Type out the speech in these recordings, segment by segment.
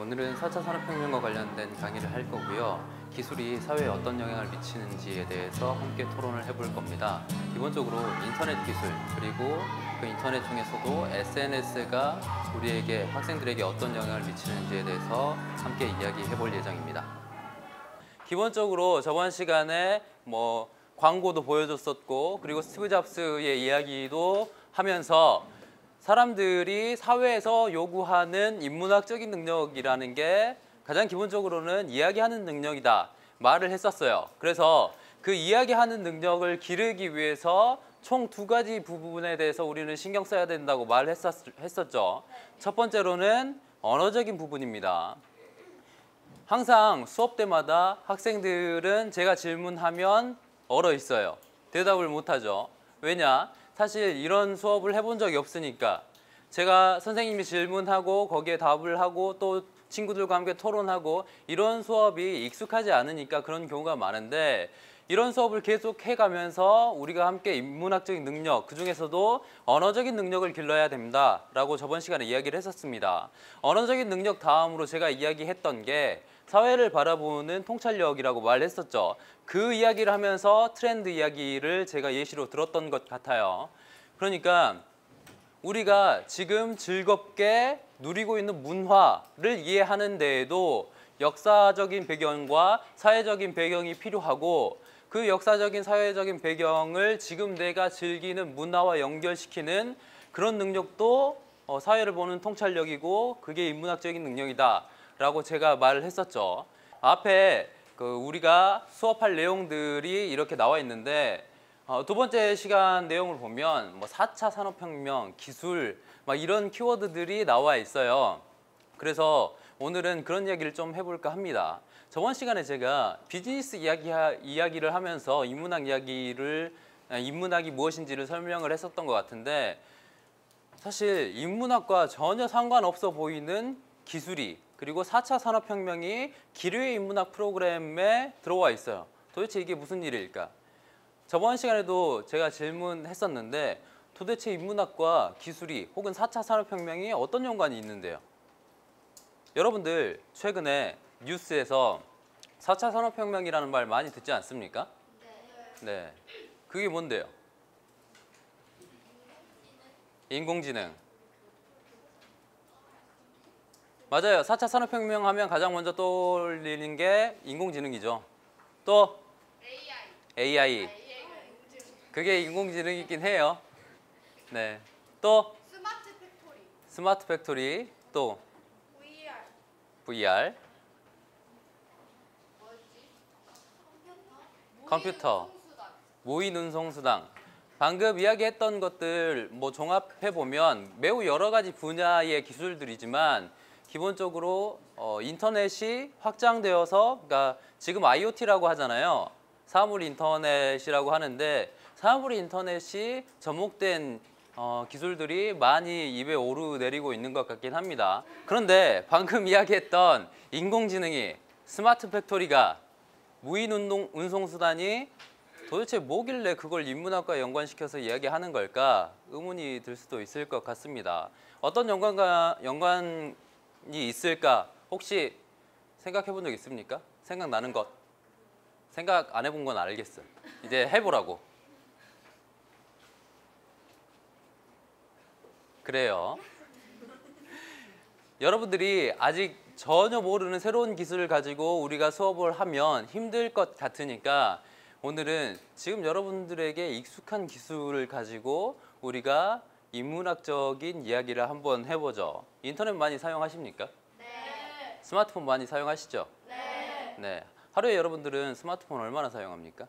오늘은 4차 산업혁명과 관련된 강의를 할 거고요. 기술이 사회에 어떤 영향을 미치는지에 대해서 함께 토론을 해볼 겁니다. 기본적으로 인터넷 기술, 그리고 그 인터넷 중에서도 SNS가 우리에게, 학생들에게 어떤 영향을 미치는지에 대해서 함께 이야기해 볼 예정입니다. 기본적으로 저번 시간에 광고도 보여줬었고, 그리고 스티브 잡스의 이야기도 하면서 사람들이 사회에서 요구하는 인문학적인 능력이라는 게 가장 기본적으로는 이야기하는 능력이다 말을 했었어요. 그래서 그 이야기하는 능력을 기르기 위해서 총 두 가지 부분에 대해서 우리는 신경 써야 된다고 말을 했었죠. 첫 번째로는 언어적인 부분입니다. 항상 수업 때마다 학생들은 제가 질문하면 얼어 있어요. 대답을 못하죠. 왜냐? 사실 이런 수업을 해본 적이 없으니까. 제가 선생님이 질문하고 거기에 답을 하고 또 친구들과 함께 토론하고 이런 수업이 익숙하지 않으니까 그런 경우가 많은데, 이런 수업을 계속 해가면서 우리가 함께 인문학적인 능력, 그중에서도 언어적인 능력을 길러야 된다라고 저번 시간에 이야기를 했었습니다. 언어적인 능력 다음으로 제가 이야기했던 게 사회를 바라보는 통찰력이라고 말했었죠. 그 이야기를 하면서 트렌드 이야기를 제가 예시로 들었던 것 같아요. 그러니까 우리가 지금 즐겁게 누리고 있는 문화를 이해하는 데에도 역사적인 배경과 사회적인 배경이 필요하고, 그 역사적인 사회적인 배경을 지금 내가 즐기는 문화와 연결시키는 그런 능력도 사회를 보는 통찰력이고, 그게 인문학적인 능력이다 라고 제가 말을 했었죠. 앞에 우리가 수업할 내용들이 이렇게 나와 있는데, 두 번째 시간 내용을 보면 4차 산업혁명, 기술 이런 키워드들이 나와 있어요. 그래서 오늘은 그런 이야기를 좀 해볼까 합니다. 저번 시간에 제가 비즈니스 이야기를 하면서 인문학이 무엇인지를 설명을 했었던 것 같은데, 사실 인문학과 전혀 상관없어 보이는 기술이, 그리고 4차 산업혁명이 기류의 인문학 프로그램에 들어와 있어요. 도대체 이게 무슨 일일까? 저번 시간에도 제가 질문했었는데, 도대체 인문학과 기술이 혹은 4차 산업혁명이 어떤 연관이 있는데요? 여러분들 최근에 뉴스에서 4차 산업혁명이라는 말 많이 듣지 않습니까? 네. 그게 뭔데요? 인공지능. 맞아요. 4차 산업혁명 하면 가장 먼저 떠올리는 게 인공지능이죠. 또 AI. 그게 인공지능이긴 해요. 네. 또 스마트 팩토리. 또 VR. 컴퓨터. 무인 운송 수단. 방금 이야기했던 것들 종합해 보면 매우 여러 가지 분야의 기술들이지만, 기본적으로 인터넷이 확장되어서, 그러니까 지금 IoT라고 하잖아요. 사물 인터넷이라고 하는데, 사물 인터넷이 접목된 기술들이 많이 입에 오르내리고 있는 것 같긴 합니다. 그런데 방금 이야기했던 인공지능이, 스마트 팩토리가, 무인 운송수단이 도대체 뭐길래 그걸 인문학과 연관시켜서 이야기하는 걸까? 의문이 들 수도 있을 것 같습니다. 어떤 연관이 있을까? 혹시 생각해 본 적 있습니까? 생각나는 것? 생각 안 해본 건 알겠어요. 이제 해보라고. 그래요. 여러분들이 아직 전혀 모르는 새로운 기술을 가지고 우리가 수업을 하면 힘들 것 같으니까, 오늘은 지금 여러분들에게 익숙한 기술을 가지고 우리가 인문학적인 이야기를 한번 해보죠. 인터넷 많이 사용하십니까? 네. 스마트폰 많이 사용하시죠? 네. 네. 하루에 여러분들은 스마트폰 얼마나 사용합니까?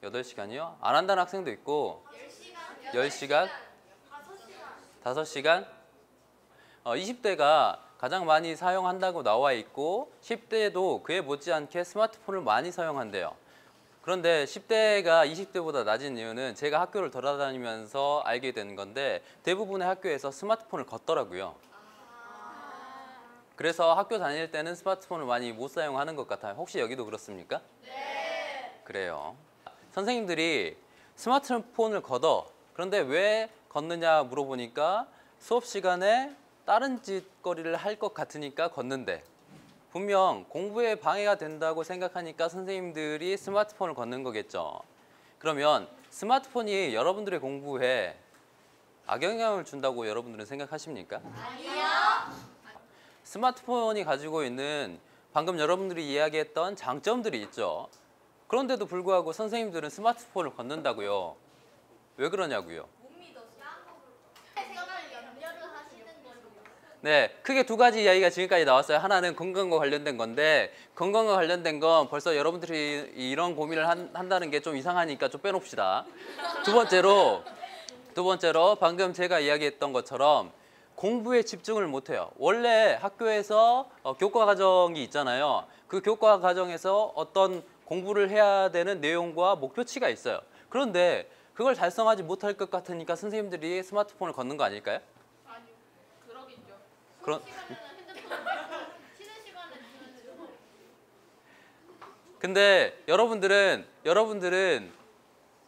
8시간이요? 안 한다는 학생도 있고. 10시간? 5시간? 20대가 가장 많이 사용한다고 나와 있고, 10대도 그에 못지않게 스마트폰을 많이 사용한대요. 그런데 10대가 20대보다 낮은 이유는 제가 학교를 돌아다니면서 알게 된 건데, 대부분의 학교에서 스마트폰을 걷더라고요. 그래서 학교 다닐 때는 스마트폰을 많이 못 사용하는 것 같아요. 혹시 여기도 그렇습니까? 네. 그래요. 선생님들이 스마트폰을 걷어. 그런데 왜 걷느냐 물어보니까 수업 시간에 다른 짓거리를 할 것 같으니까 걷는데 분명 공부에 방해가 된다고 생각하니까 선생님들이 스마트폰을 걷는 거겠죠. 그러면 스마트폰이 여러분들의 공부에 악영향을 준다고 여러분들은 생각하십니까? 아니요. 스마트폰이 가지고 있는 방금 여러분들이 이야기했던 장점들이 있죠. 그런데도 불구하고 선생님들은 스마트폰을 걷는다고요. 왜 그러냐고요? 못 믿었어. 생각을 염려를 하시는 거죠. 네, 크게 두 가지 이야기가 지금까지 나왔어요. 하나는 건강과 관련된 건데 건강과 관련된 건 벌써 여러분들이 이런 고민을 한다는 게 좀 이상하니까 좀 빼놓읍시다. 두 번째로 방금 제가 이야기했던 것처럼 공부에 집중을 못해요. 원래 학교에서 교과 과정이 있잖아요. 그 교과 과정에서 어떤 공부를 해야 되는 내용과 목표치가 있어요. 그런데 그걸 달성하지 못할 것 같으니까 선생님들이 스마트폰을 걷는 거 아닐까요? 아니요. 그러겠죠. 그런 시간에는 핸드폰 쉬는 시간에 주면 근데 여러분들은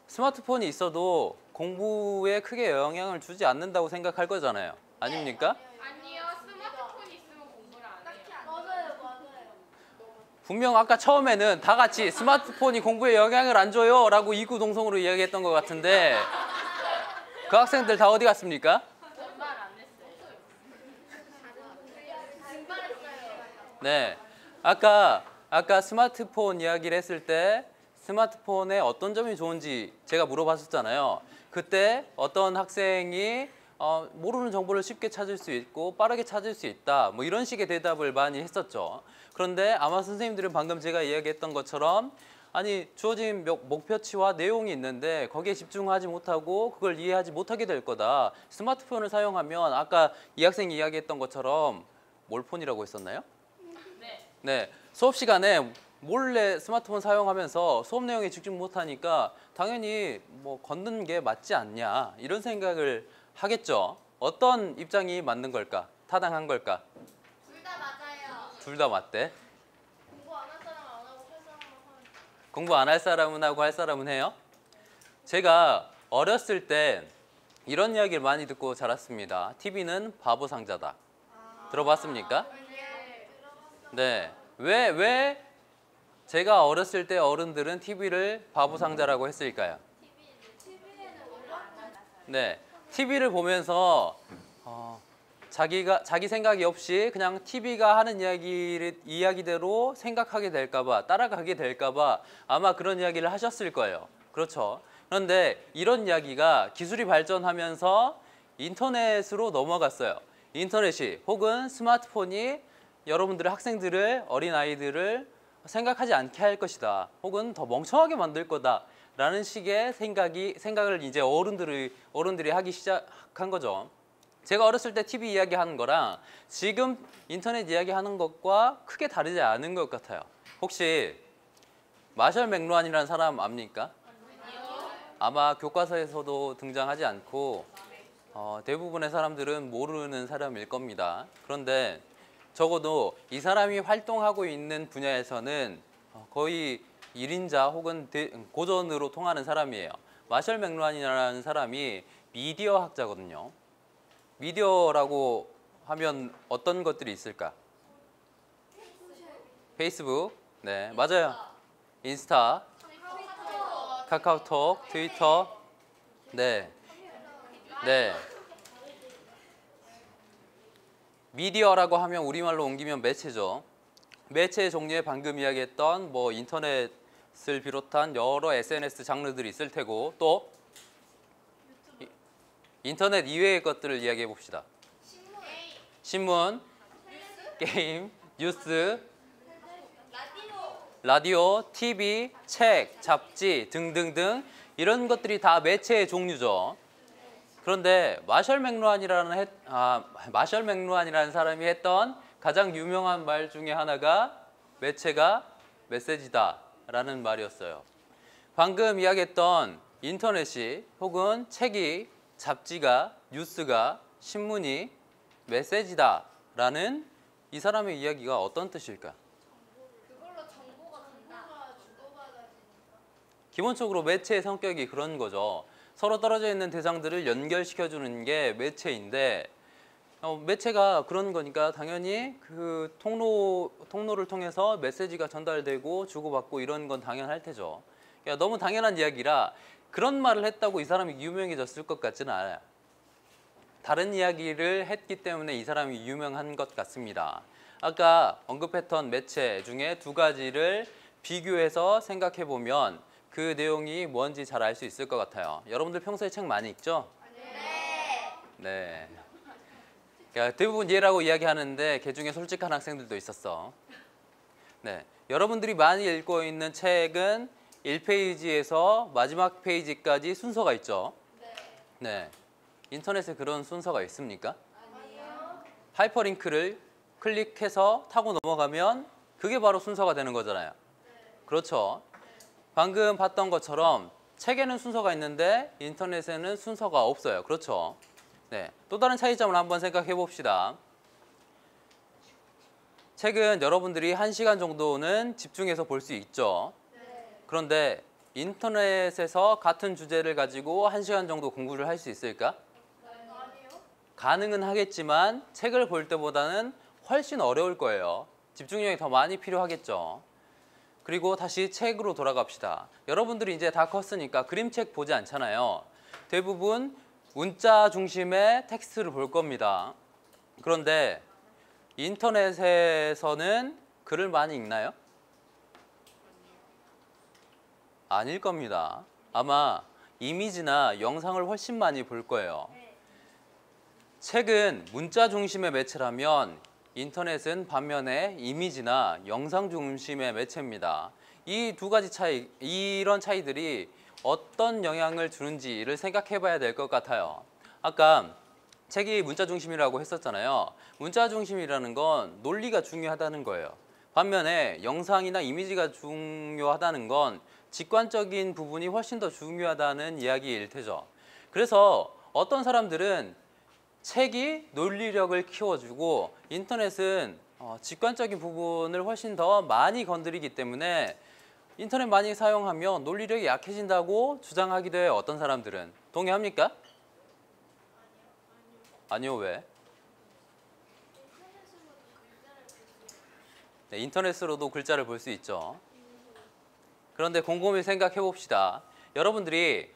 스마트폰이 있어도 공부에 크게 영향을 주지 않는다고 생각할 거잖아요. 아닙니까? 아니요. 스마트폰이 있으면 공부를 안 해요. 맞아요. 분명 아까 처음에는 다 같이 스마트폰이 공부에 영향을 안 줘요 라고 이구동성으로 이야기했던 것 같은데 그 학생들 다 어디 갔습니까? 말 안 했어요. 증발했어요. 네, 아까 스마트폰 이야기를 했을 때 스마트폰의 어떤 점이 좋은지 제가 물어봤었잖아요. 그때 어떤 학생이 모르는 정보를 쉽게 찾을 수 있고 빠르게 찾을 수 있다. 뭐 이런 식의 대답을 많이 했었죠. 그런데 아마 선생님들은 방금 제가 이야기했던 것처럼 아니 주어진 목표치와 내용이 있는데 거기에 집중하지 못하고 그걸 이해하지 못하게 될 거다. 스마트폰을 사용하면 아까 이 학생이 이야기했던 것처럼 몰폰이라고 했었나요? 네. 네, 수업 시간에 몰래 스마트폰 사용하면서 수업 내용에 집중 못하니까 당연히 뭐 걷는 게 맞지 않냐 이런 생각을 하겠죠. 어떤 입장이 맞는 걸까? 타당한 걸까? 둘 다 맞아요. 둘 다 맞대. 공부 안 할 사람은 안 하고 할 사람은 하면 공부 안 할 사람은 하고 할 사람은 해요. 제가 어렸을 때 이런 이야기를 많이 듣고 자랐습니다. TV는 바보 상자다. 들어봤습니까? 네. 왜 제가 어렸을 때 어른들은 TV를 바보 상자라고 했을까요? 네. TV를 보면서 자기 생각이 없이 그냥 TV가 하는 이야기대로 생각하게 될까봐 따라가게 될까봐 아마 그런 이야기를 하셨을 거예요. 그렇죠. 그런데 이런 이야기가 기술이 발전하면서 인터넷으로 넘어갔어요. 인터넷이 혹은 스마트폰이 여러분들의 학생들을 어린아이들을 생각하지 않게 할 것이다. 혹은 더 멍청하게 만들 거다. 라는 식의 생각을 이제 어른들이 하기 시작한 거죠. 제가 어렸을 때 TV 이야기하는 거랑 지금 인터넷 이야기하는 것과 크게 다르지 않은 것 같아요. 혹시 마셜 맥루한이라는 사람 압니까? 아마 교과서에서도 등장하지 않고 대부분의 사람들은 모르는 사람일 겁니다. 그런데 적어도 이 사람이 활동하고 있는 분야에서는 거의 1인자 혹은 고전으로 통하는 사람이에요. 마셜 맥루한이라는 사람이 미디어 학자거든요. 미디어라고 하면 어떤 것들이 있을까? 페이스북, 네 맞아요. 인스타, 카카오톡, 트위터, 네. 미디어라고 하면 우리말로 옮기면 매체죠. 매체의 종류에 방금 이야기했던 뭐 인터넷을 비롯한 여러 SNS 장르들이 있을 테고 또 인터넷 이외의 것들을 이야기해 봅시다. 신문, 게임, 뉴스, 라디오, TV, 책, 잡지 등등등 이런 것들이 다 매체의 종류죠. 그런데 마셜 맥루한이라는 사람이 했던 가장 유명한 말 중에 하나가 매체가 메시지다라는 말이었어요. 방금 이야기했던 인터넷이 혹은 책이 잡지가 뉴스가 신문이 메시지다라는 이 사람의 이야기가 어떤 뜻일까? 그걸로 정보가 주고받아지니까. 기본적으로 매체의 성격이 그런 거죠. 서로 떨어져 있는 대상들을 연결시켜주는 게 매체인데 매체가 그런 거니까 당연히 그 통로를 통해서 메시지가 전달되고 주고받고 이런 건 당연할 테죠. 그러니까 너무 당연한 이야기라 그런 말을 했다고 이 사람이 유명해졌을 것 같지는 않아요. 다른 이야기를 했기 때문에 이 사람이 유명한 것 같습니다. 아까 언급했던 매체 중에 두 가지를 비교해서 생각해 보면 그 내용이 뭔지 잘 알 수 있을 것 같아요. 여러분들 평소에 책 많이 읽죠? 네. 그러니까 대부분 얘라고 이야기하는데 걔 중에 솔직한 학생들도 있었어. 네. 여러분들이 많이 읽고 있는 책은 1페이지에서 마지막 페이지까지 순서가 있죠? 네. 인터넷에 그런 순서가 있습니까? 아니요. 하이퍼링크를 클릭해서 타고 넘어가면 그게 바로 순서가 되는 거잖아요. 그렇죠. 방금 봤던 것처럼 책에는 순서가 있는데 인터넷에는 순서가 없어요. 그렇죠. 네. 또 다른 차이점을 한번 생각해 봅시다. 책은 여러분들이 1시간 정도는 집중해서 볼 수 있죠. 그런데 인터넷에서 같은 주제를 가지고 1시간 정도 공부를 할 수 있을까? 가능은 하겠지만 책을 볼 때보다는 훨씬 어려울 거예요. 집중력이 더 많이 필요하겠죠. 그리고 다시 책으로 돌아갑시다. 여러분들이 이제 다 컸으니까 그림책 보지 않잖아요. 대부분 문자 중심의 텍스트를 볼 겁니다. 그런데 인터넷에서는 글을 많이 읽나요? 아닐 겁니다. 아마 이미지나 영상을 훨씬 많이 볼 거예요. 책은 문자 중심의 매체라면 인터넷은 반면에 이미지나 영상 중심의 매체입니다. 이 두 가지 차이, 이런 차이들이 어떤 영향을 주는지를 생각해 봐야 될 것 같아요. 아까 책이 문자 중심이라고 했었잖아요. 문자 중심이라는 건 논리가 중요하다는 거예요. 반면에 영상이나 이미지가 중요하다는 건 직관적인 부분이 훨씬 더 중요하다는 이야기일 테죠. 그래서 어떤 사람들은 책이 논리력을 키워주고 인터넷은 직관적인 부분을 훨씬 더 많이 건드리기 때문에 인터넷 많이 사용하면 논리력이 약해진다고 주장하기도 해요. 어떤 사람들은. 동의합니까? 아니요. 왜? 네, 인터넷으로도 글자를 볼 수 있죠. 그런데 곰곰이 생각해 봅시다. 여러분들이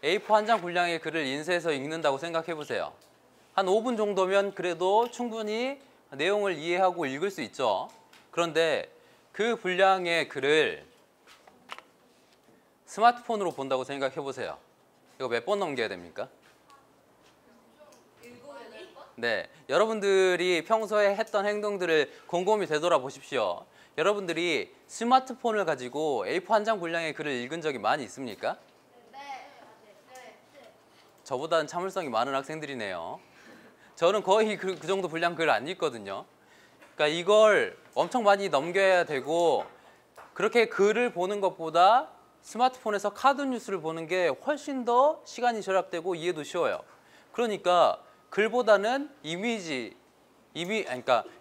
A4 한 장 분량의 글을 인쇄해서 읽는다고 생각해 보세요. 한 5분 정도면 그래도 충분히 내용을 이해하고 읽을 수 있죠. 그런데 그 분량의 글을 스마트폰으로 본다고 생각해 보세요. 이거 몇 번 넘겨야 됩니까? 네, 여러분들이 평소에 했던 행동들을 곰곰이 되돌아보십시오. 여러분들이 스마트폰을 가지고 A4 한 장 분량의 글을 읽은 적이 많이 있습니까? 저보다는 참을성이 많은 학생들이네요. 저는 거의 그 정도 분량 글 안 읽거든요. 그러니까 이걸 엄청 많이 넘겨야 되고 그렇게 글을 보는 것보다 스마트폰에서 카드 뉴스를 보는 게 훨씬 더 시간이 절약되고 이해도 쉬워요. 그러니까 글보다는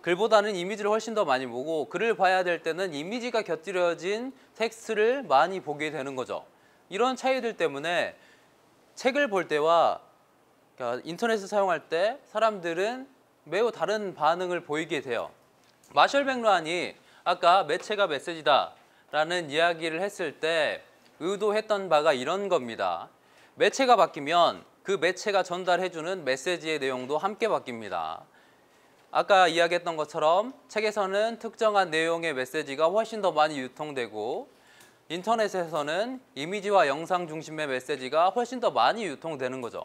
글보다는 이미지를 훨씬 더 많이 보고 글을 봐야 될 때는 이미지가 곁들여진 텍스트를 많이 보게 되는 거죠. 이런 차이들 때문에 책을 볼 때와 인터넷을 사용할 때 사람들은 매우 다른 반응을 보이게 돼요. 마셜 맥루한이 아까 매체가 메시지다 라는 이야기를 했을 때 의도했던 바가 이런 겁니다. 매체가 바뀌면 그 매체가 전달해주는 메시지의 내용도 함께 바뀝니다. 아까 이야기했던 것처럼 책에서는 특정한 내용의 메시지가 훨씬 더 많이 유통되고 인터넷에서는 이미지와 영상 중심의 메시지가 훨씬 더 많이 유통되는 거죠.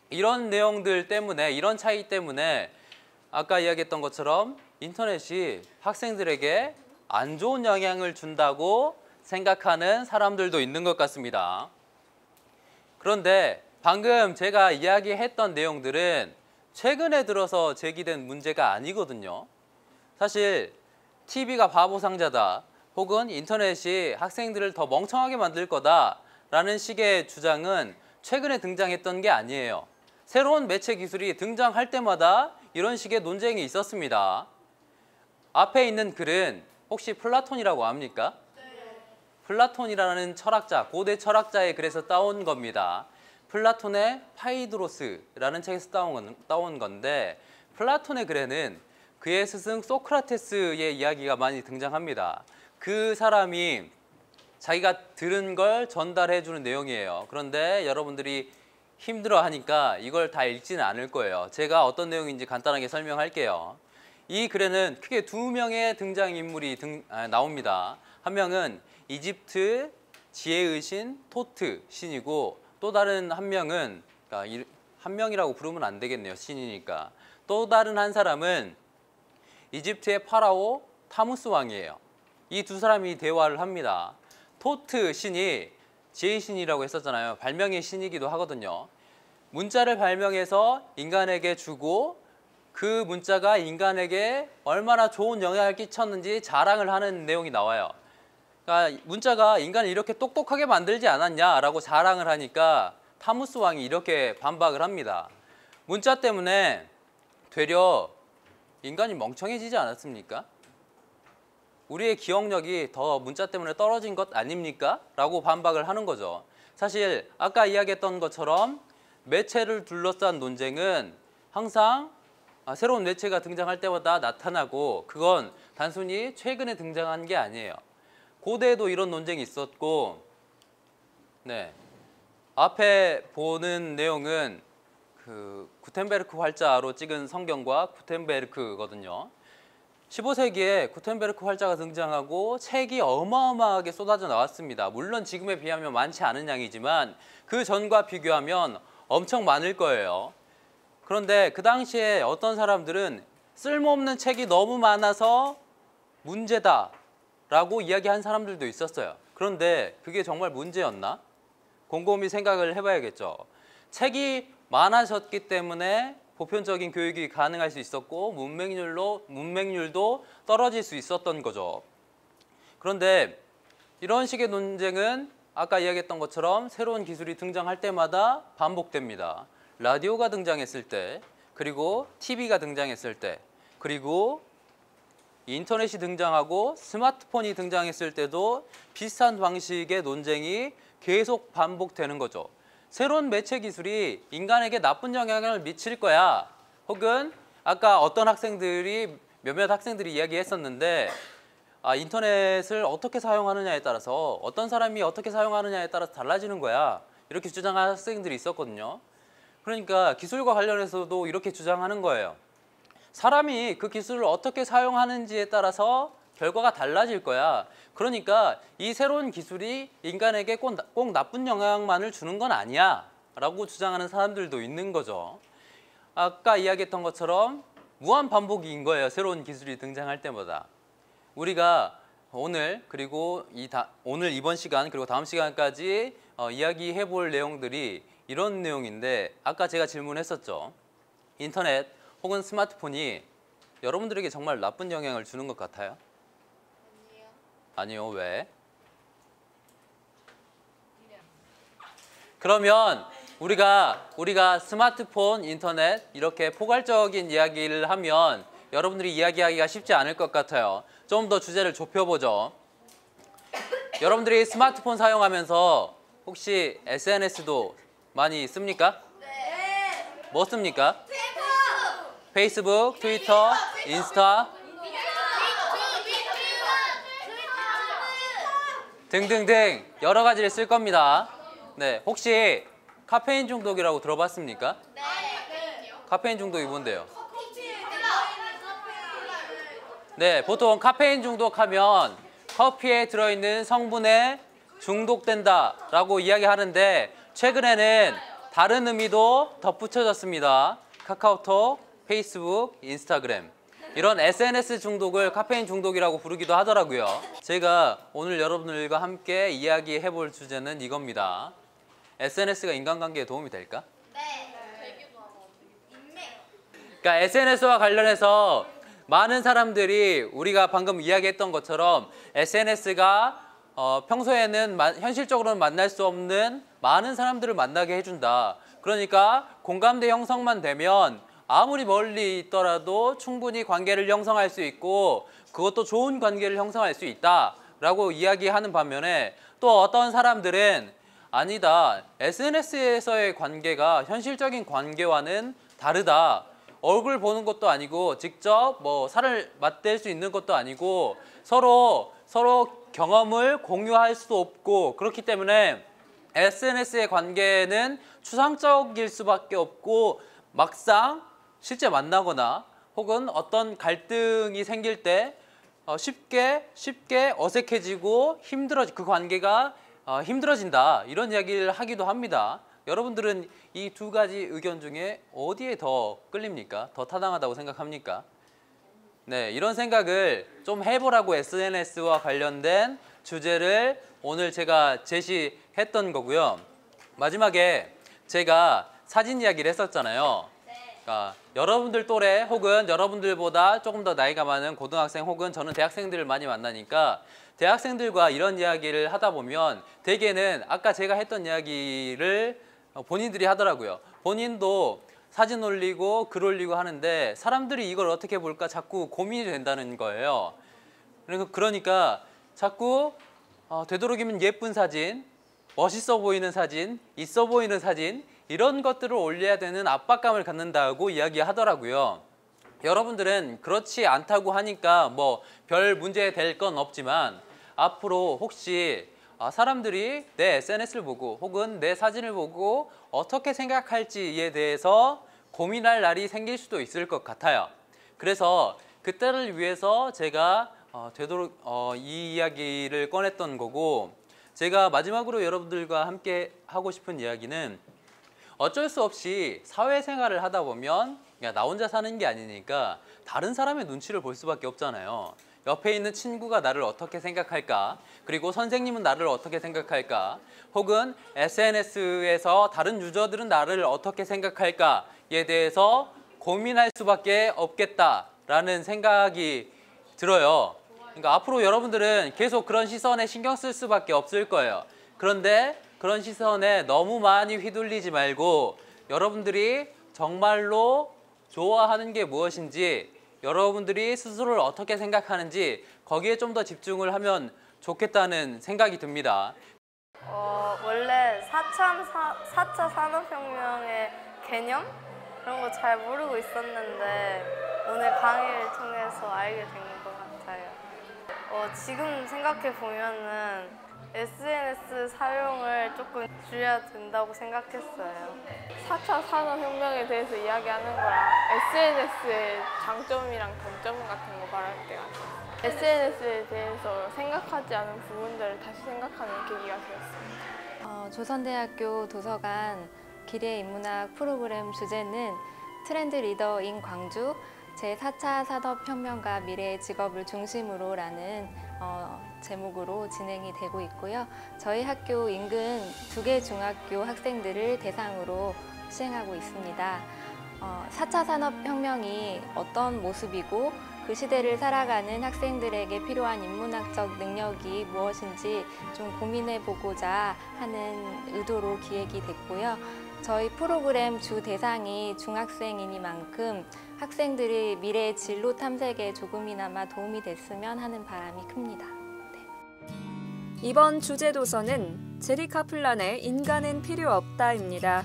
이런 내용들 때문에, 이런 차이 때문에 아까 이야기했던 것처럼 인터넷이 학생들에게 안 좋은 영향을 준다고 생각하는 사람들도 있는 것 같습니다. 그런데 방금 제가 이야기했던 내용들은 최근에 들어서 제기된 문제가 아니거든요. 사실 TV가 바보 상자다 혹은 인터넷이 학생들을 더 멍청하게 만들 거다라는 식의 주장은 최근에 등장했던 게 아니에요. 새로운 매체 기술이 등장할 때마다 이런 식의 논쟁이 있었습니다. 앞에 있는 글은 혹시 플라톤이라고 압니까? 플라톤이라는 철학자, 고대 철학자의 글에서 따온 겁니다. 플라톤의 파이드로스라는 책에서 따온 건데 플라톤의 글에는 그의 스승 소크라테스의 이야기가 많이 등장합니다. 그 사람이 자기가 들은 걸 전달해 주는 내용이에요. 그런데 여러분들이 힘들어하니까 이걸 다 읽지는 않을 거예요. 제가 어떤 내용인지 간단하게 설명할게요. 이 글에는 크게 두 명의 등장인물이 나옵니다. 한 명은 이집트 지혜의 신 토트 신이고 또 다른 한 명은 한 명이라고 부르면 안 되겠네요. 신이니까. 또 다른 한 사람은 이집트의 파라오 타무스 왕이에요. 이 두 사람이 대화를 합니다. 토트 신이 지혜의 신이라고 했었잖아요. 발명의 신이기도 하거든요. 문자를 발명해서 인간에게 주고 그 문자가 인간에게 얼마나 좋은 영향을 끼쳤는지 자랑을 하는 내용이 나와요. 그러니까 문자가 인간을 이렇게 똑똑하게 만들지 않았냐라고 자랑을 하니까 타무스 왕이 이렇게 반박을 합니다. 문자 때문에 되려 인간이 멍청해지지 않았습니까? 우리의 기억력이 더 문자 때문에 떨어진 것 아닙니까? 라고 반박을 하는 거죠. 사실 아까 이야기했던 것처럼 매체를 둘러싼 논쟁은 항상 새로운 매체가 등장할 때마다 나타나고 그건 단순히 최근에 등장한 게 아니에요. 고대에도 이런 논쟁이 있었고 앞에 보는 내용은 그 구텐베르크 활자로 찍은 성경과 구텐베르크거든요. 15세기에 구텐베르크 활자가 등장하고 책이 어마어마하게 쏟아져 나왔습니다. 물론 지금에 비하면 많지 않은 양이지만 그 전과 비교하면 엄청 많을 거예요. 그런데 그 당시에 어떤 사람들은 쓸모없는 책이 너무 많아서 문제다 라고 이야기한 사람들도 있었어요. 그런데 그게 정말 문제였나? 곰곰이 생각을 해봐야겠죠. 책이 많아졌기 때문에 보편적인 교육이 가능할 수 있었고 문맹률도 떨어질 수 있었던 거죠. 그런데 이런 식의 논쟁은 아까 이야기했던 것처럼 새로운 기술이 등장할 때마다 반복됩니다. 라디오가 등장했을 때, 그리고 TV가 등장했을 때, 그리고 인터넷이 등장하고 스마트폰이 등장했을 때도 비슷한 방식의 논쟁이 계속 반복되는 거죠. 새로운 매체 기술이 인간에게 나쁜 영향을 미칠 거야. 혹은 아까 몇몇 학생들이 이야기했었는데 인터넷을 어떻게 사용하느냐에 따라서 어떤 사람이 어떻게 사용하느냐에 따라서 달라지는 거야. 이렇게 주장하는 학생들이 있었거든요. 그러니까 기술과 관련해서도 이렇게 주장하는 거예요. 사람이 그 기술을 어떻게 사용하는지에 따라서 결과가 달라질 거야. 그러니까 이 새로운 기술이 인간에게 꼭 나쁜 영향만을 주는 건 아니야 라고 주장하는 사람들도 있는 거죠. 아까 이야기했던 것처럼 무한 반복인 거예요. 새로운 기술이 등장할 때마다. 우리가 오늘 그리고 오늘 이번 시간 그리고 다음 시간까지 이야기해 볼 내용들이 이런 내용인데 아까 제가 질문했었죠. 인터넷 혹은 스마트폰이 여러분들에게 정말 나쁜 영향을 주는 것 같아요? 아니요. 왜? 그러면 우리가 스마트폰, 인터넷 이렇게 포괄적인 이야기를 하면 여러분들이 이야기하기가 쉽지 않을 것 같아요. 좀 더 주제를 좁혀보죠. 여러분들이 스마트폰 사용하면서 혹시 SNS도 많이 씁니까? 네. 뭐 씁니까? 페이스북, 트위터, 인스타 등등등 여러 가지를 쓸 겁니다. 네, 혹시 카페인 중독이라고 들어봤습니까? 네. 카페인 중독이 뭔데요? 네, 보통 카페인 중독하면 커피에 들어있는 성분에 중독된다라고 이야기하는데 최근에는 다른 의미도 덧붙여졌습니다. 카카오톡, 페이스북, 인스타그램 이런 SNS 중독을 카페인 중독이라고 부르기도 하더라고요. 제가 오늘 여러분들과 함께 이야기해 볼 주제는 이겁니다. SNS가 인간관계에 도움이 될까? 네. 그러니까 SNS와 관련해서 많은 사람들이 우리가 방금 이야기했던 것처럼 SNS가 평소에는 현실적으로는 만날 수 없는 많은 사람들을 만나게 해준다. 그러니까 공감대 형성만 되면 아무리 멀리 있더라도 충분히 관계를 형성할 수 있고 그것도 좋은 관계를 형성할 수 있다라고 이야기하는 반면에 또 어떤 사람들은 아니다. SNS에서의 관계가 현실적인 관계와는 다르다. 얼굴 보는 것도 아니고 직접 뭐 살을 맞댈 수 있는 것도 아니고 서로 경험을 공유할 수도 없고 그렇기 때문에 SNS의 관계는 추상적일 수밖에 없고 막상 실제 만나거나 혹은 어떤 갈등이 생길 때 쉽게 어색해지고 그 관계가 힘들어진다 이런 이야기를 하기도 합니다. 여러분들은 이 두 가지 의견 중에 어디에 더 끌립니까? 더 타당하다고 생각합니까? 네, 이런 생각을 좀 해보라고 SNS와 관련된 주제를 오늘 제가 제시했던 거고요. 마지막에 제가 사진 이야기를 했었잖아요. 그러니까 여러분들 또래 혹은 여러분들보다 조금 더 나이가 많은 고등학생 혹은 저는 대학생들을 많이 만나니까 대학생들과 이런 이야기를 하다 보면 대개는 아까 제가 했던 이야기를 본인들이 하더라고요. 본인도 사진 올리고 글 올리고 하는데 사람들이 이걸 어떻게 볼까 자꾸 고민이 된다는 거예요. 그러니까 자꾸 되도록이면 예쁜 사진, 멋있어 보이는 사진, 있어 보이는 사진 이런 것들을 올려야 되는 압박감을 갖는다고 이야기하더라고요. 여러분들은 그렇지 않다고 하니까 뭐 별 문제 될 건 없지만 앞으로 혹시 사람들이 내 SNS를 보고 혹은 내 사진을 보고 어떻게 생각할지에 대해서 고민할 날이 생길 수도 있을 것 같아요. 그래서 그때를 위해서 제가 되도록 이 이야기를 꺼냈던 거고 제가 마지막으로 여러분들과 함께 하고 싶은 이야기는 어쩔 수 없이 사회생활을 하다 보면 나 혼자 사는 게 아니니까 다른 사람의 눈치를 볼 수밖에 없잖아요. 옆에 있는 친구가 나를 어떻게 생각할까? 그리고 선생님은 나를 어떻게 생각할까? 혹은 SNS에서 다른 유저들은 나를 어떻게 생각할까에 대해서 고민할 수밖에 없겠다라는 생각이 들어요. 그러니까 앞으로 여러분들은 계속 그런 시선에 신경 쓸 수밖에 없을 거예요. 그런데 그런 시선에 너무 많이 휘둘리지 말고 여러분들이 정말로 좋아하는 게 무엇인지 여러분들이 스스로를 어떻게 생각하는지 거기에 좀 더 집중을 하면 좋겠다는 생각이 듭니다. 원래 4차 산업혁명의 개념? 그런 거 잘 모르고 있었는데 오늘 강의를 통해서 알게 된 것 같아요. 지금 생각해 보면은 SNS 사용을 조금 줄여야 된다고 생각했어요. 4차 산업혁명에 대해서 이야기하는 거랑 SNS의 장점이랑 단점 같은 거 말할 때가 SNS에 대해서 생각하지 않은 부분들을 다시 생각하는 계기가 되었습니다. 조선대학교 도서관 기계인문학 프로그램 주제는 트렌드 리더인 광주 제4차 산업혁명과 미래의 직업을 중심으로라는 제목으로 진행이 되고 있고요. 저희 학교 인근 2개 중학교 학생들을 대상으로 시행하고 있습니다. 4차 산업혁명이 어떤 모습이고 그 시대를 살아가는 학생들에게 필요한 인문학적 능력이 무엇인지 좀 고민해보고자 하는 의도로 기획이 됐고요. 저희 프로그램 주 대상이 중학생이니만큼 학생들이 미래의 진로 탐색에 조금이나마 도움이 됐으면 하는 바람이 큽니다. 네. 이번 주제 도서는 제리 카플란의 인간은 필요 없다입니다.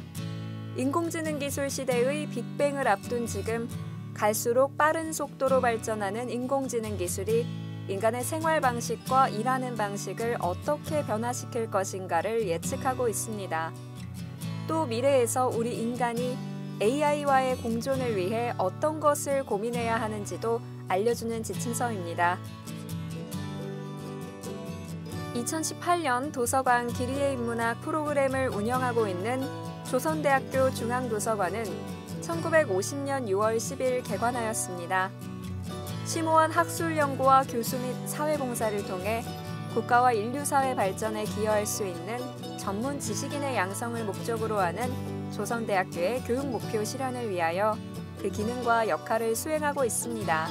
인공지능 기술 시대의 빅뱅을 앞둔 지금 갈수록 빠른 속도로 발전하는 인공지능 기술이 인간의 생활 방식과 일하는 방식을 어떻게 변화시킬 것인가를 예측하고 있습니다. 또 미래에서 우리 인간이 AI와의 공존을 위해 어떤 것을 고민해야 하는지도 알려주는 지침서입니다. 2018년 도서관 기리의 인문학 프로그램을 운영하고 있는 조선대학교 중앙도서관은 1950년 6월 10일 개관하였습니다. 심오한 학술 연구와 교수 및 사회봉사를 통해 국가와 인류사회 발전에 기여할 수 있는 전문 지식인의 양성을 목적으로 하는 조선대학교의 교육 목표 실현을 위하여 그 기능과 역할을 수행하고 있습니다.